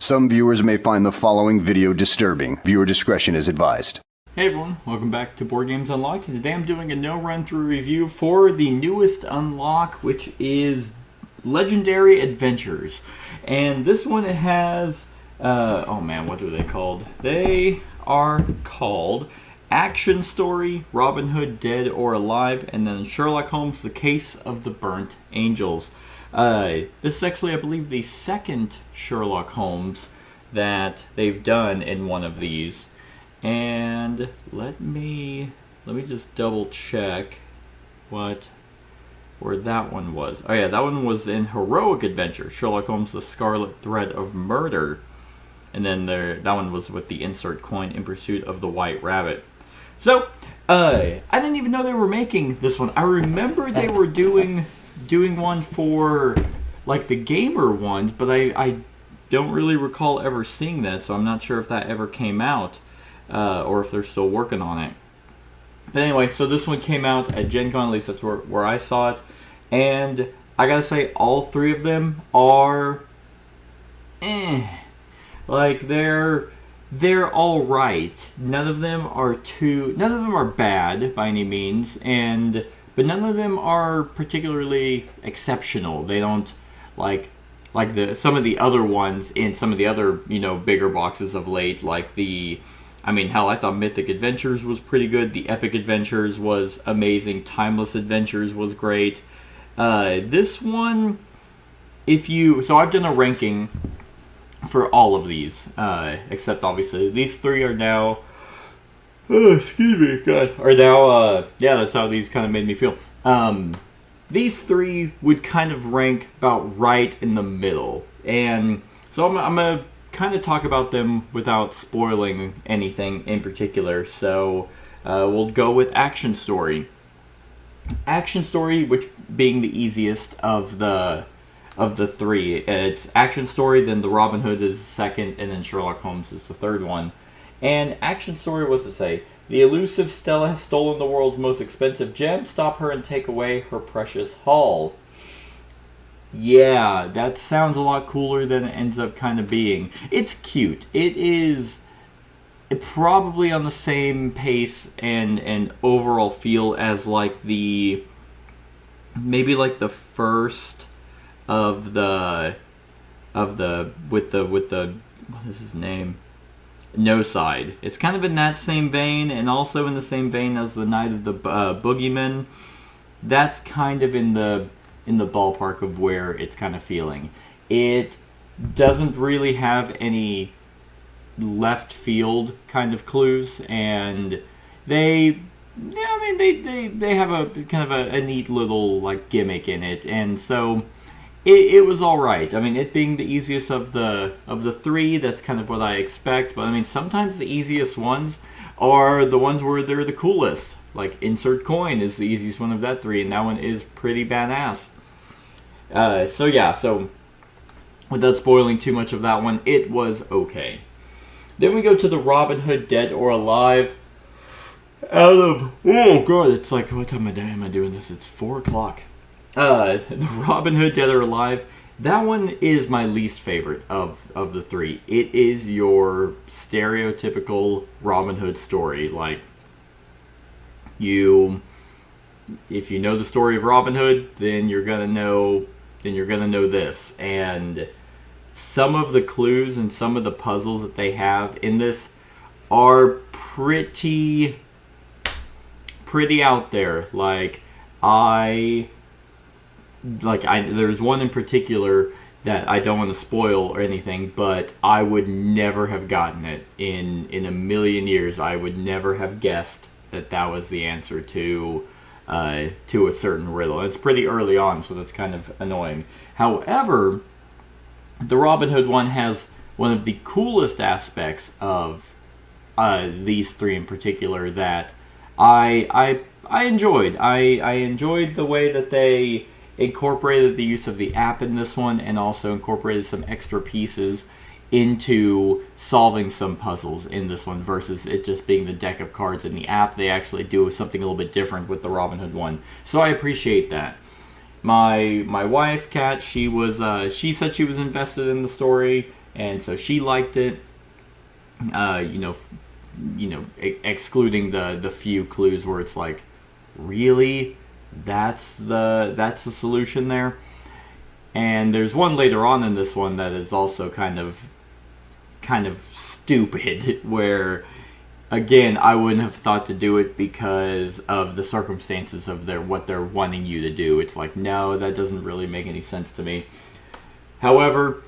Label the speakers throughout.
Speaker 1: Some viewers may find the following video disturbing. Viewer discretion is advised.
Speaker 2: Hey everyone, welcome back to Board Games Unlocked, and today I'm doing a no-run-through review for the newest unlock, which is Legendary Adventures. And this one has, oh man, what are they called? They are called Action Story, Robin Hood Dead or Alive, and then Sherlock Holmes, The Case of the Burnt Angels. This is actually, I believe, the second Sherlock Holmes that they've done in one of these. And let me just double check where that one was. Oh yeah, that one was in Heroic Adventure, Sherlock Holmes, The Scarlet Thread of Murder. And then that one was with the insert coin in pursuit of the White Rabbit. So, I didn't even know they were making this one. I remember they were doing one for like the gamer ones, but I don't really recall ever seeing that, so I'm not sure if that ever came out. Or if they're still working on it. But anyway, so this one came out at Gen Con, at least that's where I saw it. And I gotta say, all three of them are like they're alright. None of them are bad by any means, but none of them are particularly exceptional. They don't like some of the other ones in some of the other, bigger boxes of late, like hell, I thought Mythic Adventures was pretty good. The Epic Adventures was amazing. Timeless Adventures was great. This one, so I've done a ranking for all of these, except obviously these three are now, that's how these kind of made me feel. These three would kind of rank about right in the middle. And so I'm going to kind of talk about them without spoiling anything in particular. So we'll go with Action Story. Action Story, which being the easiest of the three. It's Action Story, then the Robin Hood is the second, and then Sherlock Holmes is the third one. And Action Story was to say, the elusive Stella has stolen the world's most expensive gem. Stop her and take away her precious haul. Yeah, that sounds a lot cooler than it ends up kind of being. It's cute. It is probably on the same pace and overall feel as maybe the first of the with the what is his name? No Side. It's kind of in that same vein, and also in the same vein as the Night of the Boogeyman. That's kind of in the ballpark of where it's kind of feeling. It doesn't really have any left field kind of clues, and they have a kind of a neat little gimmick in it, and so it was all right. It being the easiest of the three, that's kind of what I expect. But sometimes the easiest ones are the ones where they're the coolest. Like Insert Coin is the easiest one of that three, and that one is pretty badass. So without spoiling too much of that one, it was okay. Then we go to the Robin Hood Dead or Alive. It's like, what time of day am I doing this? It's 4 o'clock. The Robin Hood Dead or Alive, that one is my least favorite of the three. It is your stereotypical Robin Hood story. If you know the story of Robin Hood, then you're gonna know this. And some of the clues and some of the puzzles that they have in this are pretty out there. There's one in particular that I don't want to spoil or anything, but I would never have gotten it in a million years. I would never have guessed that was the answer to a certain riddle. It's pretty early on, so that's kind of annoying. However, the Robin Hood one has one of the coolest aspects of these three in particular that I enjoyed. I enjoyed the way that they incorporated the use of the app in this one, and also incorporated some extra pieces into solving some puzzles in this one versus it just being the deck of cards in the app. They actually do something a little bit different with the Robin Hood one, so I appreciate that. My wife, Kat, she said she was invested in the story. and so she liked it. Excluding the few clues where it's like, really, that's the solution there. And there's one later on in this one that is also kind of stupid, where again I wouldn't have thought to do it because of the circumstances of what they're wanting you to do. It's like, no, that doesn't really make any sense to me. However,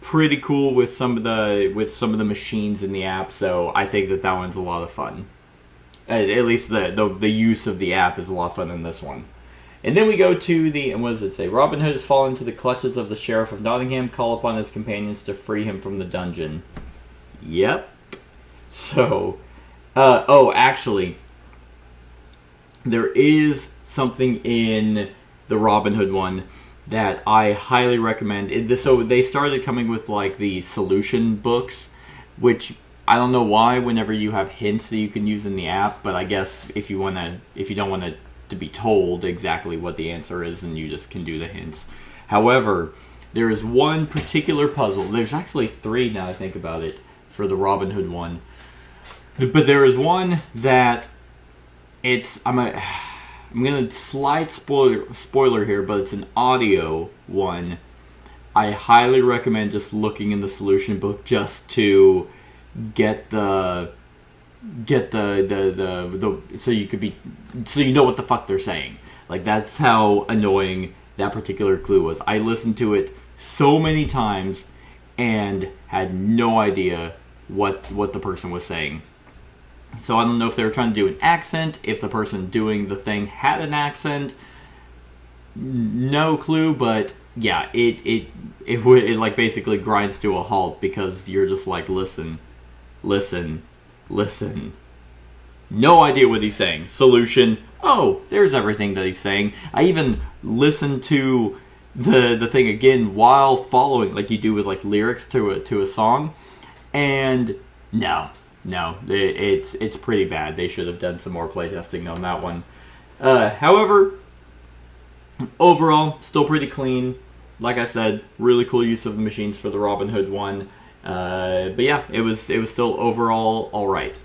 Speaker 2: pretty cool with some of the machines in the app, so I think that one's a lot of fun. At least the use of the app is a lot of fun in this one. And then we go to and what does it say? Robin Hood has fallen into the clutches of the Sheriff of Nottingham. Call upon his companions to free him from the dungeon. Yep. So, actually, there is something in the Robin Hood one that I highly recommend. So they started coming with like the solution books, which I don't know why. Whenever you have hints that you can use in the app, but I guess if you don't want to be told exactly what the answer is, and you just can do the hints. However, there is one particular puzzle. There's actually three now I think about it for the Robin Hood one, but there is one that I'm gonna slight spoiler here, but it's an audio one. I highly recommend just looking in the solution book just to get the so you know what the fuck they're saying. Like, that's how annoying that particular clue was. I listened to it so many times and had no idea what the person was saying. So I don't know if they were trying to do an accent, if the person doing the thing had an accent. No clue, but yeah, it like basically grinds to a halt because you're just like, listen. No idea what he's saying. Solution. Oh, there's everything that he's saying. I even listened to the thing again while following, like you do with like lyrics to a song, and no, it's pretty bad. They should have done some more playtesting on that one. However, overall, still pretty clean. Like I said, really cool use of the machines for the Robin Hood one. But yeah, it was still overall all right.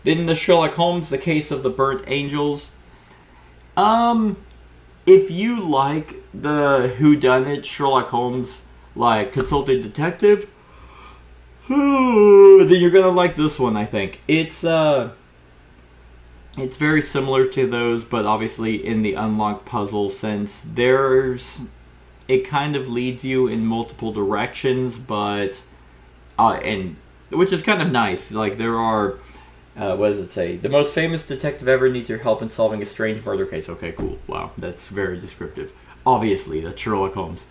Speaker 2: Then the Sherlock Holmes, the Case of the Burnt Angels. If you like the whodunit Sherlock Holmes, like consulting detective, then you're gonna like this one. I think it's very similar to those, but obviously in the unlock puzzle sense, it kind of leads you in multiple directions, but and which is kind of nice. Like, there are, what does it say? The most famous detective ever needs your help in solving a strange murder case. Okay, cool. Wow, that's very descriptive. Obviously, that's Sherlock Holmes.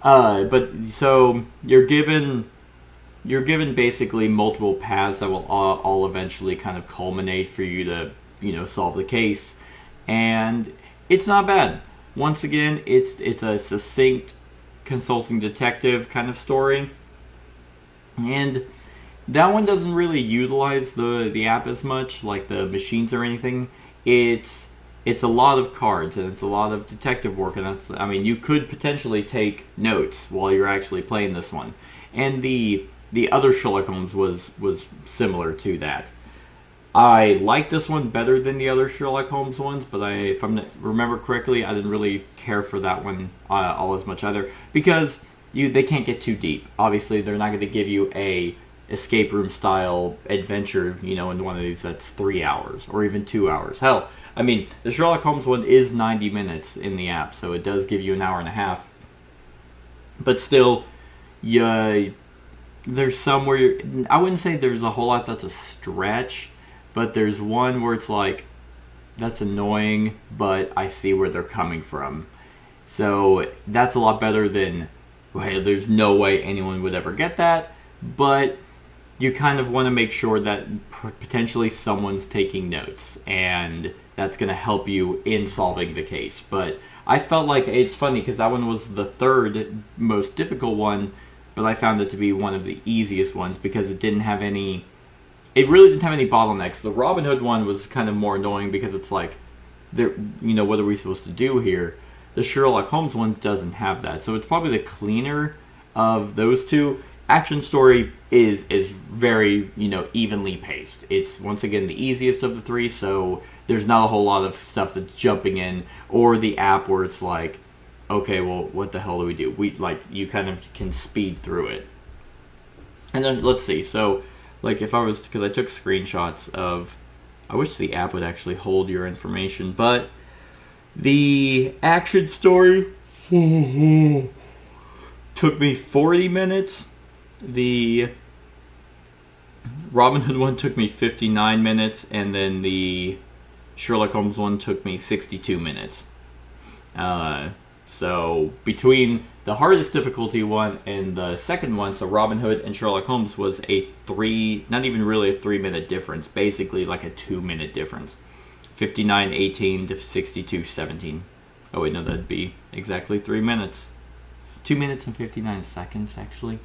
Speaker 2: But so you're given basically multiple paths that will all eventually kind of culminate for you to solve the case, and it's not bad. Once again, it's a succinct consulting detective kind of story. And that one doesn't really utilize the app as much, like the machines or anything. It's a lot of cards, and it's a lot of detective work, and you could potentially take notes while you're actually playing this one. And the other Sherlock Holmes was similar to that. I like this one better than the other Sherlock Holmes ones, but if I remember correctly, I didn't really care for that one all as much either, because they can't get too deep. Obviously, they're not going to give you a escape room style adventure, in one of these that's 3 hours or even 2 hours. Hell, the Sherlock Holmes one is 90 minutes in the app, so it does give you an hour and a half. But still, there's some where I wouldn't say there's a whole lot that's a stretch, but there's one where it's like, that's annoying, but I see where they're coming from. So that's a lot better than, well, there's no way anyone would ever get that, but you kind of want to make sure that potentially someone's taking notes, and that's going to help you in solving the case. But I felt like it's funny because that one was the third most difficult one, but I found it to be one of the easiest ones because it really didn't have any bottlenecks. The Robin Hood one was kind of more annoying because it's like, what are we supposed to do here? The Sherlock Holmes one doesn't have that, so it's probably the cleaner of those two. Action story is very, evenly paced. It's once again the easiest of the three, so there's not a whole lot of stuff that's jumping in, or the app where it's like, okay, well, what the hell do we do? You kind of can speed through it. And then let's see. So, if I was, because I took screenshots of, I wish the app would actually hold your information, but the action story took me 40 minutes. The Robin Hood one took me 59 minutes, and then the Sherlock Holmes one took me 62 minutes. So between the hardest difficulty one and the second one, so Robin Hood and Sherlock Holmes, was not even really a 3-minute difference, basically like a 2-minute difference. 59:18 to 62:17. Oh wait, no, that'd be exactly 3 minutes. 2 minutes and 59 seconds, actually.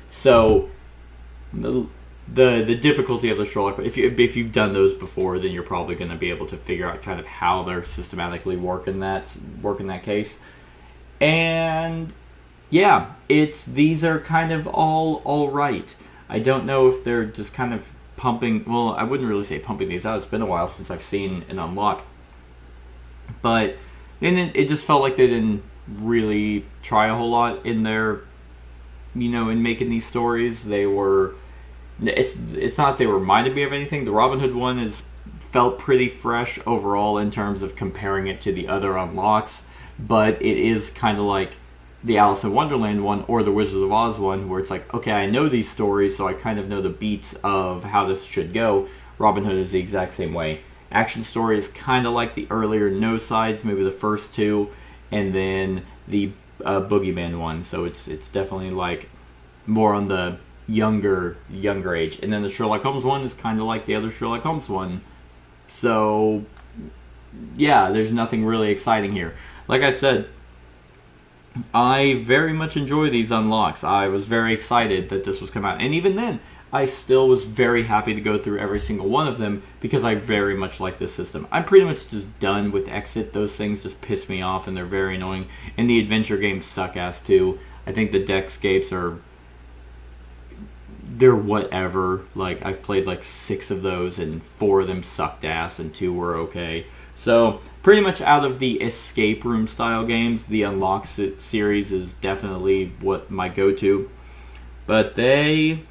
Speaker 2: So the difficulty of the Sherlock, if you've done those before, then you're probably going to be able to figure out kind of how they're systematically working that case. And yeah, these are kind of all right. I don't know if they're just kind of pumping. Well, I wouldn't really say pumping these out. It's been a while since I've seen an unlock, but then it just felt like they didn't really try a whole lot in their, in making these stories. It's not that they reminded me of anything. The Robin Hood one felt pretty fresh overall in terms of comparing it to the other unlocks, but it is kind of like the Alice in Wonderland one or the Wizards of Oz one, where it's like, okay, I know these stories, so I kind of know the beats of how this should go. Robin Hood is the exact same way. Action story is kind of like the earlier No Sides, maybe the first two, and then the Boogeyman one. So it's definitely like more on the younger age. And then the Sherlock Holmes one is kind of like the other Sherlock Holmes one. So yeah, there's nothing really exciting here. Like I said, I very much enjoy these unlocks. I was very excited that this was coming out. And even then, I still was very happy to go through every single one of them because I very much like this system. I'm pretty much just done with Exit. Those things just piss me off and they're very annoying. And the adventure games suck ass too. I think the Deckscapes they're whatever. Like, I've played like 6 of those and 4 of them sucked ass and 2 were okay. So, pretty much out of the escape room style games, the Unlock series is definitely what my go-to. But they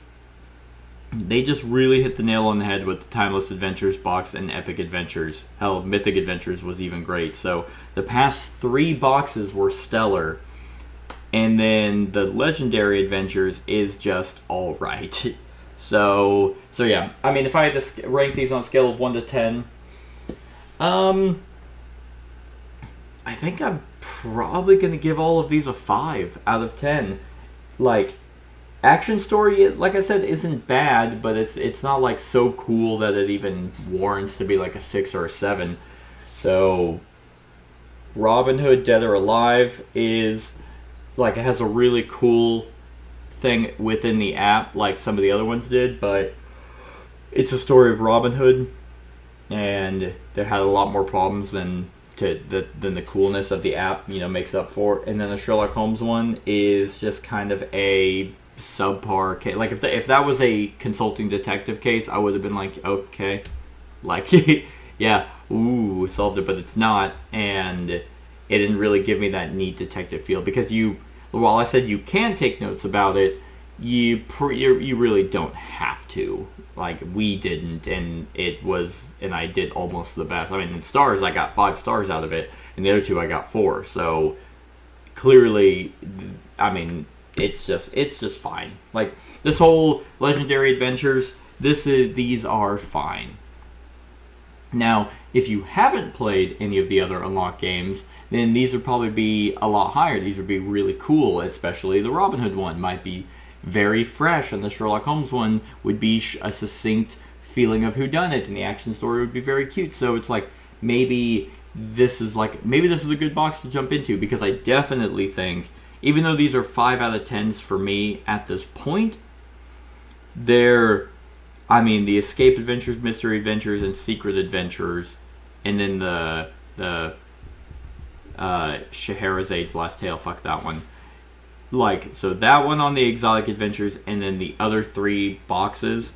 Speaker 2: just really hit the nail on the head with the Timeless Adventures box and Epic Adventures. Hell, Mythic Adventures was even great. So, the past 3 boxes were stellar. And then the Legendary Adventures is just alright. So yeah. I mean, if I had to rank these on a scale of 1 to 10, I think I'm probably going to give all of these a 5 out of 10. Like, action story, like I said, isn't bad, but it's not like so cool that it even warrants to be like a 6 or a 7. So, Robin Hood Dead or Alive is, like, it has a really cool thing within the app, like some of the other ones did, but it's a story of Robin Hood, and they had a lot more problems than the coolness of the app, makes up for. And then the Sherlock Holmes one is just kind of a subpar case. Like, if that was a consulting detective case, I would have been like, okay, like, yeah, ooh, solved it, but it's not, and it didn't really give me that neat detective feel, because while I said you can take notes about it, you really don't have to. Like, we didn't, and I did almost the best. I mean, in stars, I got 5 stars out of it, and the other 2 I got 4. So clearly, I mean, it's just fine. Like, this whole Legendary Adventures, these are fine. Now, if you haven't played any of the other Unlock games, then these would probably be a lot higher. These would be really cool, especially the Robin Hood one might be very fresh, and the Sherlock Holmes one would be a succinct feeling of whodunit, and the action story would be very cute. So it's like, maybe this is a good box to jump into, because I definitely think, even though these are 5 out of 10s for me at this point, the Escape Adventures, Mystery Adventures, and Secret Adventures, and then the Scheherazade's Last Tale, fuck that one. like, so that one on the exotic adventures, and then the other 3 boxes,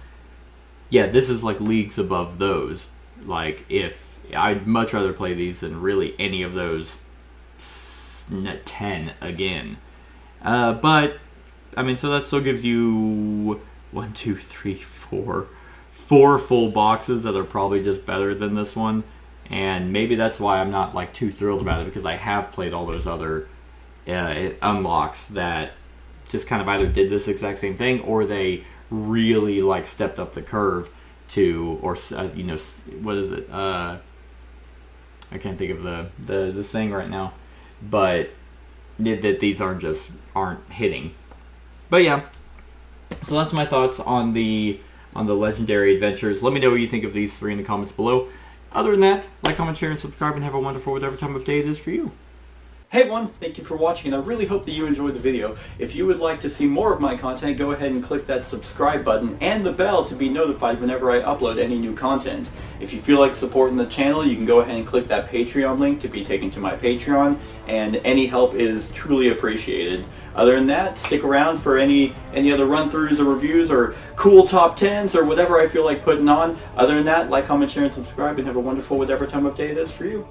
Speaker 2: yeah, this is like leagues above those. Like, if I'd much rather play these than really any of those 10 again. But I mean, so that still gives you 1, 2, 3, 4 full boxes that are probably just better than this one. And maybe that's why I'm not like too thrilled about it, because I have played all those other unlocks that just kind of either did this exact same thing, or they really like stepped up the curve to, or you know, what is it? I can't think of the saying right now, but that these aren't hitting. But yeah, so that's my thoughts on the legendary adventures. Let me know what you think of these 3 in the comments below. Other than that, like, comment, share, and subscribe, and have a wonderful whatever time of day it is for you. Hey everyone, thank you for watching, and I really hope that you enjoyed the video. If you would like to see more of my content, go ahead and click that subscribe button and the bell to be notified whenever I upload any new content. If you feel like supporting the channel, you can go ahead and click that Patreon link to be taken to my Patreon, and any help is truly appreciated. Other than that, stick around for any other run-throughs or reviews or cool top 10s or whatever I feel like putting on. Other than that, like, comment, share, and subscribe, and have a wonderful whatever time of day it is for you.